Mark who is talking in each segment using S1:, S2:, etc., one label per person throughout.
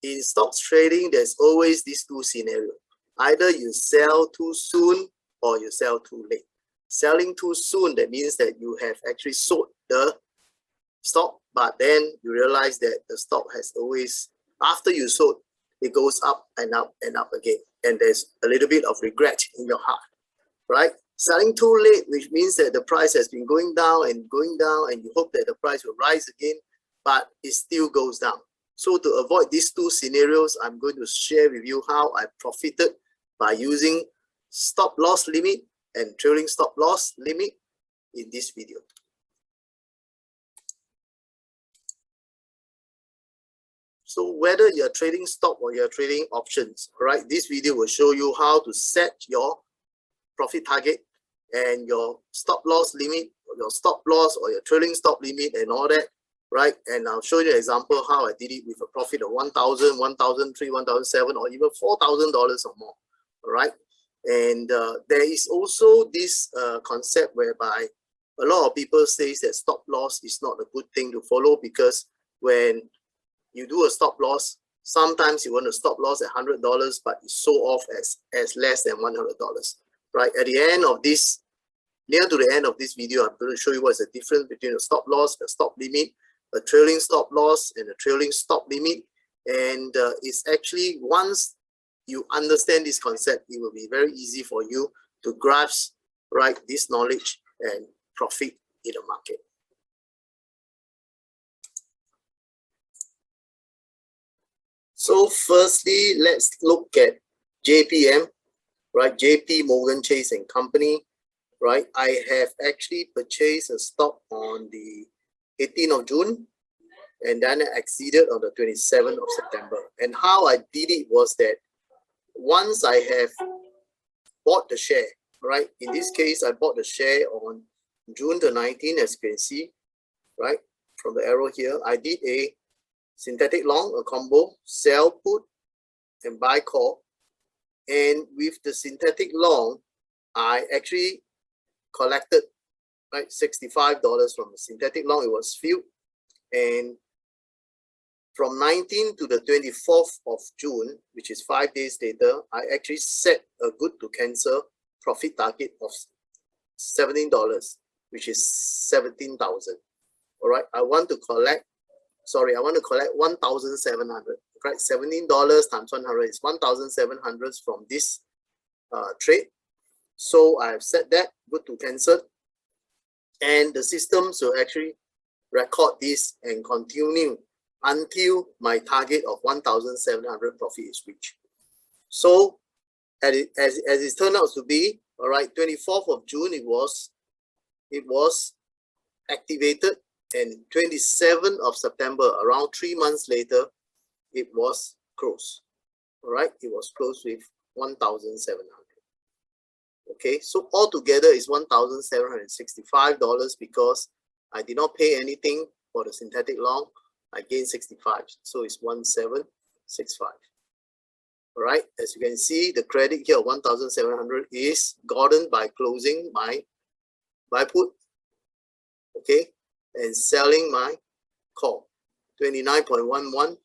S1: in stocks trading, there's always these two scenarios. Either you sell too soon or you sell too late. Selling too soon, that means that you have actually sold the stock, but then you realize that the stock has always, after you sold, it goes up and up and up again. And there's a little bit of regret in your heart, right? Selling too late, which means that the price has been going down, and you hope that the price will rise again, but it still goes down. So to avoid these two scenarios, I'm going to share with you how I profited by using stop loss limit and trailing stop loss limit in this video. So whether you're trading stock or you're trading options, right? This video will show you how to set your profit target and your stop loss limit, or your stop loss or your trailing stop limit and all that, right? And I'll show you an example how I did it with a profit of $1,000, $1,300, $1,700, or even $4,000 or more, all right? And there is also this concept whereby a lot of people say that stop loss is not a good thing to follow, because when you do a stop loss, sometimes you want to stop loss at $100, but it's sold off as less than $100, right? At the end of this, near to the end of this video, I'm going to show you what's the difference between a stop loss, a stop limit, a trailing stop loss, and a trailing stop limit. And it's actually, once you understand this concept, it will be very easy for you to grasp, right, this knowledge and profit in the market. So firstly, let's look at JPM, right? JP Morgan Chase and Company, right? I have actually purchased a stock on the 18th of June, and then I exceeded on the 27th of September. And how I did it was that once I have bought the share, right? In this case, I bought the share on June the 19th, as you can see, right? From the arrow here, I did a synthetic long, a combo, sell put and buy call. And with the synthetic long, I actually collected, right, $65 from the synthetic long. It was filled, and from 19th to the 24th of June, which is 5 days later, I actually set a good to cancel profit target of $17, which is 17,000. All right, I want to collect 1,700, right? $17 times 100 is 1,700 from this trade. So I've set that good to cancel, and the systems will actually record this and continue until my target of 1,700 profit is reached. So as it turned out to be, all right, 24th of June, it was activated, and 27th of September, around 3 months later, it was closed. All right, it was closed with 1,700. Okay, so altogether is $1,765 because I did not pay anything for the synthetic long. I gained 65, so it's 1,765. All right, as you can see, the credit here of 1,700 is gotten by closing my buy put, okay, and selling my call. 29.11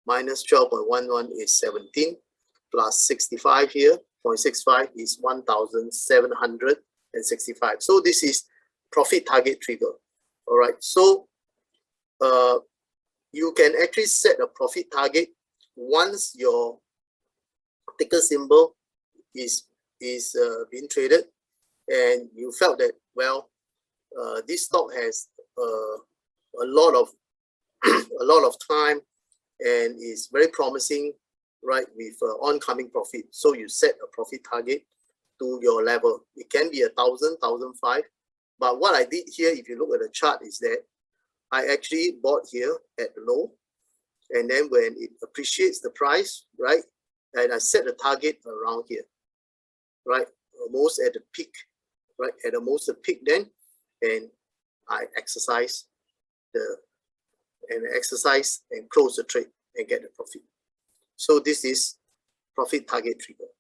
S1: minus 12.11 is 17, plus 65 here, 0.65 is 1,765. So this is profit target trigger. All right, so you can actually set a profit target once your ticker symbol is being traded, and you felt that, well, this stock has a lot of time and is very promising, right, with oncoming profit. So you set a profit target to your level. It can be 1,000, 1,005. But what I did here, if you look at the chart, is that I actually bought here at the low, and then when it appreciates the price, right, and I set the target around here, right, almost at the peak, right, at almost the peak then, and I exercise and close the trade and get the profit. So this is profit target trigger.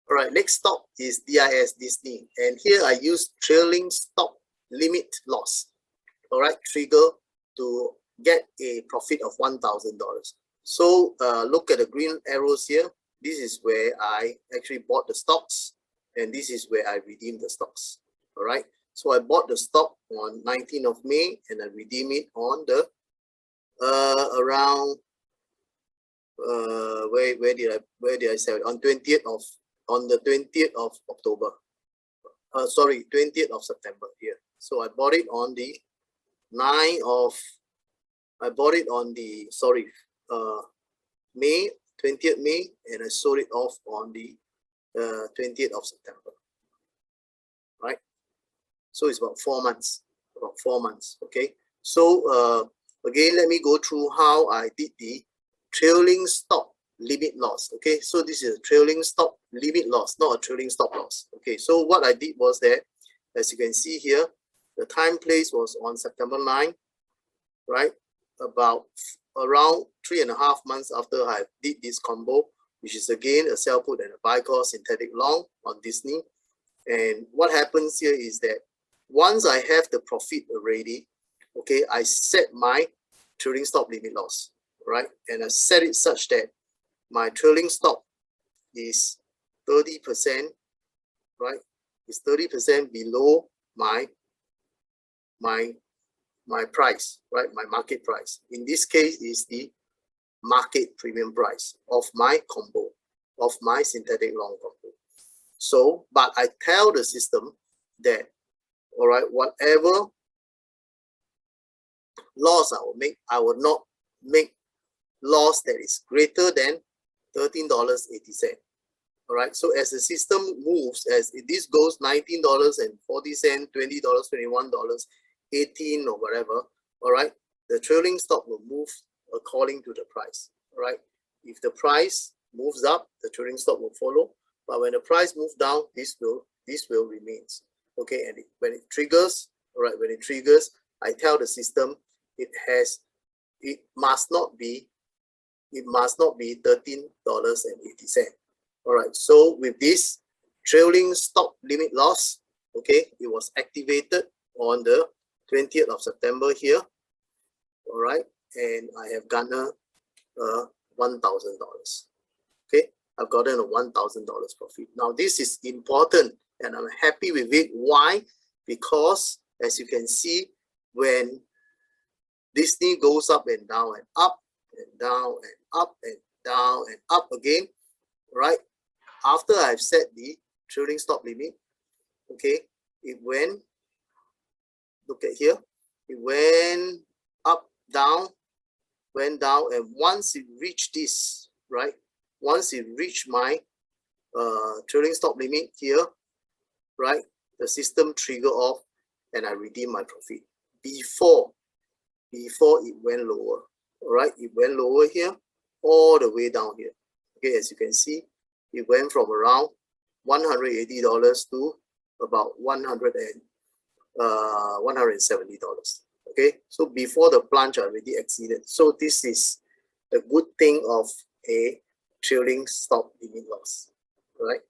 S1: All right, next stock is DIS, Disney, and here I use trailing stop limit loss. all right, trigger to get a profit of $1,000. So look at the green arrows here. This is where I actually bought the stocks, and this is where I redeemed the stocks. All right. So I bought the stock on 19th of May, and I redeemed it on the around where did I sell it? On the 20th of October. Sorry, 20th of September here. So I bought it on the 9th of, I bought it on the, sorry, May, 20th May, and I sold it off on the 20th of September, right? So it's about 4 months, okay? So again, let me go through how I did the trailing stop limit loss, okay? So this is a trailing stop limit loss, not a trailing stop loss, okay? So what I did was that, as you can see here, the time place was on September 9, right? About around 3.5 months after I did this combo, which is again a sell put and a buy call synthetic long on Disney. And what happens here is that once I have the profit already, okay, I set my trailing stop limit loss, right? And I set it such that my trailing stop is 30%, right? It's 30% below my price, right? My market price. In this case is the market premium price of my combo, of my synthetic long combo. So, but I tell the system that, all right, whatever loss I will make, I will not make loss that is greater than $13.80. All right, so as the system moves, as this goes $19.40, $20, $21, 18 or whatever, all right, the trailing stop will move according to the price. All right, if the price moves up, the trailing stop will follow. But when the price moves down, this will remain. Okay, and when it triggers, all right, when it triggers, I tell the system it must not be $13.80. All right, so with this trailing stop limit loss, okay, it was activated on the 20th of September here. All right, and I have garnered $1,000. Okay, I've gotten a $1,000 profit. Now this is important, and I'm happy with it. Why? Because as you can see, when Disney goes up and down and up and down and up and down and up again, right? After I've set the trailing stop limit, okay, it went, look at here, it went up, down, went down, and once it reached this, right? Once it reached my trailing stop limit here, right? The system trigger off and I redeem my profit before it went lower. All right, it went lower here, all the way down here. Okay, as you can see, it went from around $180 to about $170. Okay, so before the plunge, I already exceeded. So this is the good thing of a trailing stop limit loss, right?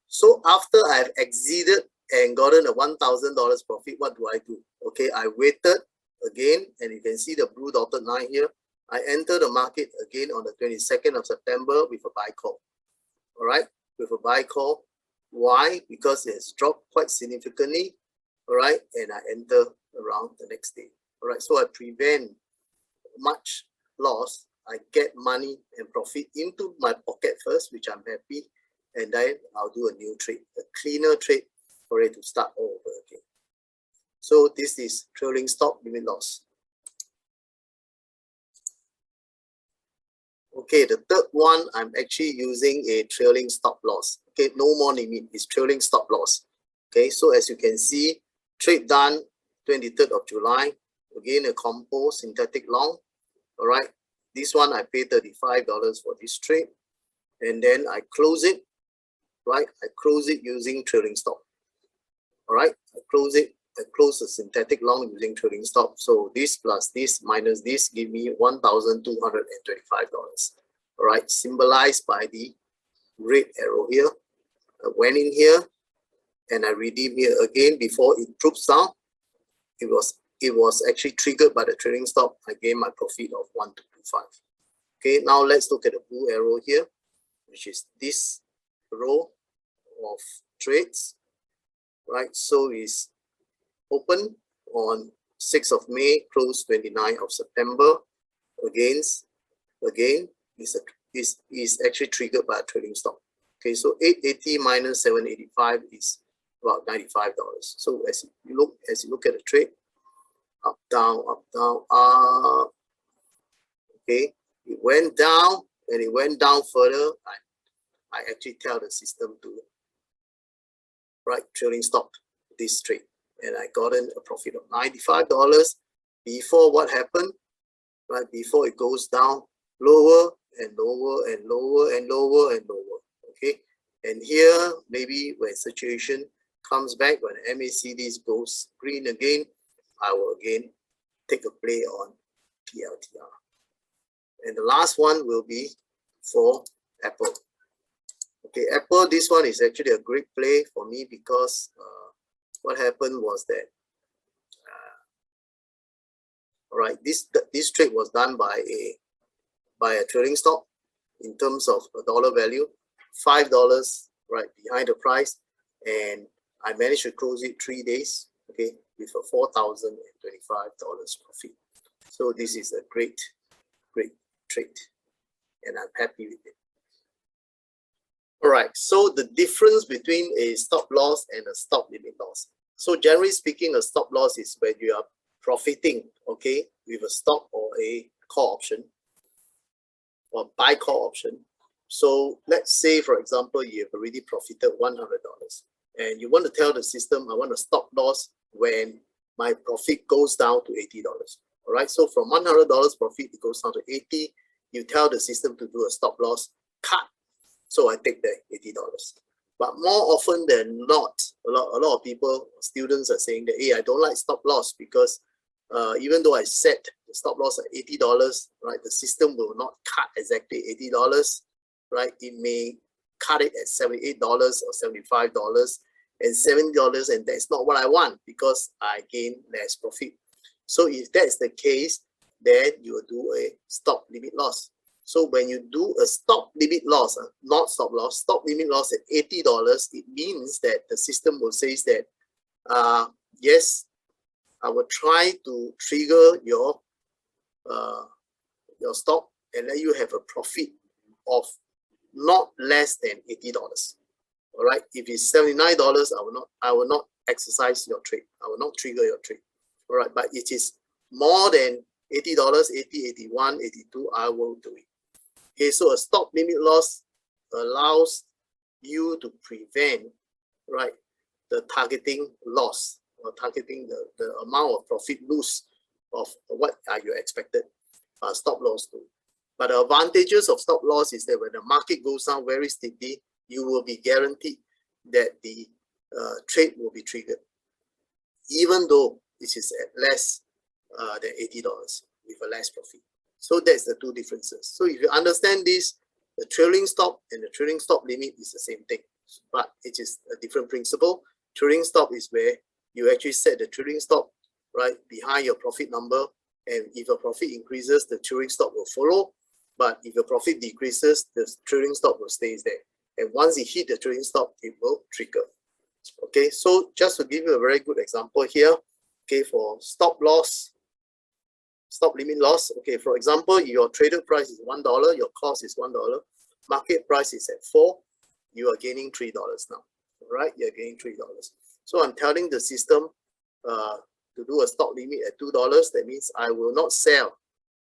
S1: So after I've exceeded and gotten a $1,000 profit, what do I do? Okay, I waited again, and you can see the blue dotted line here. I enter the market again on the 22nd of September with a buy call. All right, with a buy call. Why? Because it has dropped quite significantly. All right, and I enter around the next day. All right, so I prevent much loss. I get money and profit into my pocket first, which I'm happy, and then I'll do a new trade, a cleaner trade for it to start all over again. So this is trailing stop limit loss. Okay, the third one, I'm actually using a trailing stop loss. Okay, no more limit, it's trailing stop loss. Okay, so as you can see, trade done 23rd of July. Again, a combo synthetic long. All right, this one I paid $35 for this trade, and then I close it. Right, I close it using trailing stop. All right, I close it. I close the synthetic long using trailing stop. So this plus this minus this give me $1,225. All right, symbolized by the red arrow here. I went in here, and I redeem here again before it drops down. It was actually triggered by the trailing stop. I gain my profit of 1225. Okay, now let's look at the blue arrow here, which is this row of trades, right? So it's open on 6th of May, close 29th of September. Again, is actually triggered by a trailing stop. Okay, so 880 minus 785 is about $95. So as you look at the trade, up, down, up. Okay, it went down, and it went down further. I actually tell the system to trailing stop this trade, and I gotten a profit of $95 before what happened, right? Before it goes down lower and lower and lower and lower and lower. Okay, and here maybe when situation comes back, when MACD goes green again, I will again take a play on PLTR. And the last one will be for Apple. Okay, Apple, this one is actually a great play for me because what happened was that, this trade was done by a trailing stop in terms of a dollar value, $5 right behind the price, and I managed to close it 3 days, okay, with a $4,025 profit. So this is a great trade, and I'm happy with it. All right, so the difference between a stop loss and a stop limit loss. So generally speaking, a stop loss is when you are profiting, okay, with a stop or a call option or buy call option. So let's say, for example, you have already profited $100 and you want to tell the system, I want to stop loss when my profit goes down to $80. All right, so from $100 profit, it goes down to 80. You tell the system to do a stop loss cut. So I take the $80. But more often than not, a lot of people, students are saying that, hey, I don't like stop loss because even though I set the stop loss at $80, right, the system will not cut exactly $80, right? It may cut it at $78 or $75 and $70, and that's not what I want because I gain less profit. So if that's the case, then you will do a stop limit loss. So when you do a stop limit loss, not stop loss, stop limit loss at $80, it means that the system will say that, yes, I will try to trigger your stop and let you have a profit of not less than $80. All right. If it's $79, I will not exercise your trade. I will not trigger your trade. All right. But it is more than $80, 80, 81, 82, I will do it. Okay, so a stop limit loss allows you to prevent, right, the targeting loss or targeting the amount of profit loss of what are your expected stop loss to. But the advantages of stop loss is that when the market goes down very steeply, you will be guaranteed that the trade will be triggered, even though it is at less than $80 with a less profit. So that's the two differences. So if you understand this, the trailing stop and the trailing stop limit is the same thing, but it is a different principle. Trailing stop is where you actually set the trailing stop right behind your profit number, and if your profit increases, the trailing stop will follow. But if your profit decreases, the trailing stop will stay there. And once it hit the trailing stop, it will trigger. Okay, so just to give you a very good example here, okay, for stop loss, stop limit loss. Okay, for example, your traded price is $1, your cost is $1, market price is at $4, you are gaining $3 now. Right, you're gaining $3. So I'm telling the system to do a stop limit at $2. That means I will not sell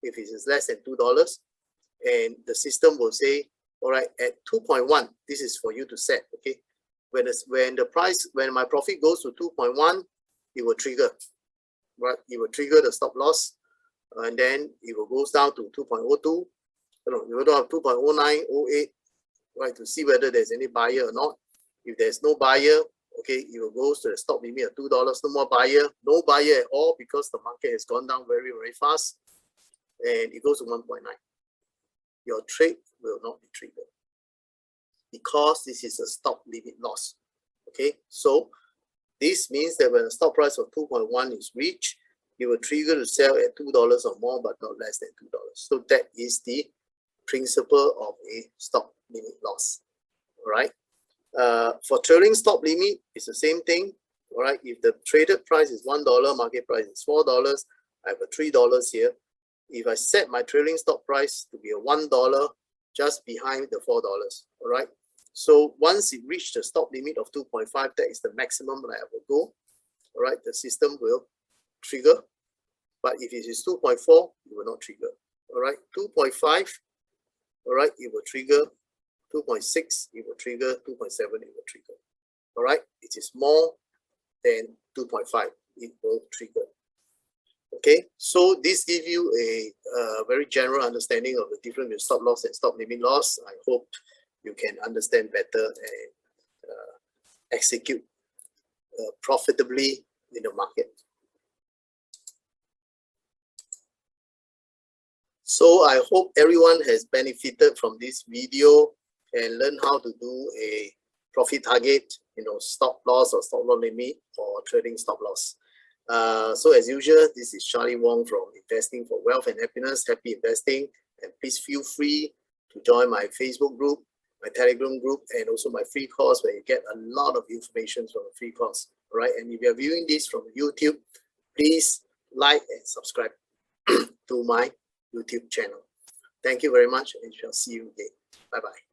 S1: if it is less than $2, and the system will say, all right, at 2.1, this is for you to set. Okay, when my profit goes to 2.1, it will trigger. Right, it will trigger the stop loss, and then it will goes down to 2.02. You will have 2.09, 08, right, to see whether there's any buyer or not. If there's no buyer, okay, it will go to the stop limit at $2. No more buyer, no buyer at all because the market has gone down very, very fast, and it goes to 1.9. Your trade will not be triggered because this is a stop limit loss. Okay, so this means that when a stop price of 2.1 is reached, you will trigger to sell at $2 or more, but not less than $2. So that is the principle of a stop limit loss. All right. For trailing stop limit, it's the same thing. All right. If the traded price is $1, market price is $4, I have a $3 here. If I set my trailing stop price to be a $1 just behind the $4, all right. So once it reaches the stop limit of 2.5, that is the maximum that I will go. All right, the system will trigger. But if it is 2.4, it will not trigger. All right, 2.5, all right, it will trigger. 2.6, it will trigger. 2.7, it will trigger. All right, it is more than 2.5, it will trigger. Okay, so this gives you a very general understanding of the difference between stop loss and stop limit loss. I hope you can understand better and execute profitably in the market. So I hope everyone has benefited from this video and learn how to do a profit target, stop loss or stop loss limit or trading stop loss. So as usual, this is Charlie Wong from Investing for Wealth and Happiness. Happy investing, and please feel free to join my Facebook group, my Telegram group, and also my free course where you get a lot of information from a free course. All right, and if you're viewing this from YouTube, please like and subscribe to my YouTube channel. Thank you very much, and shall see you again. Bye-bye.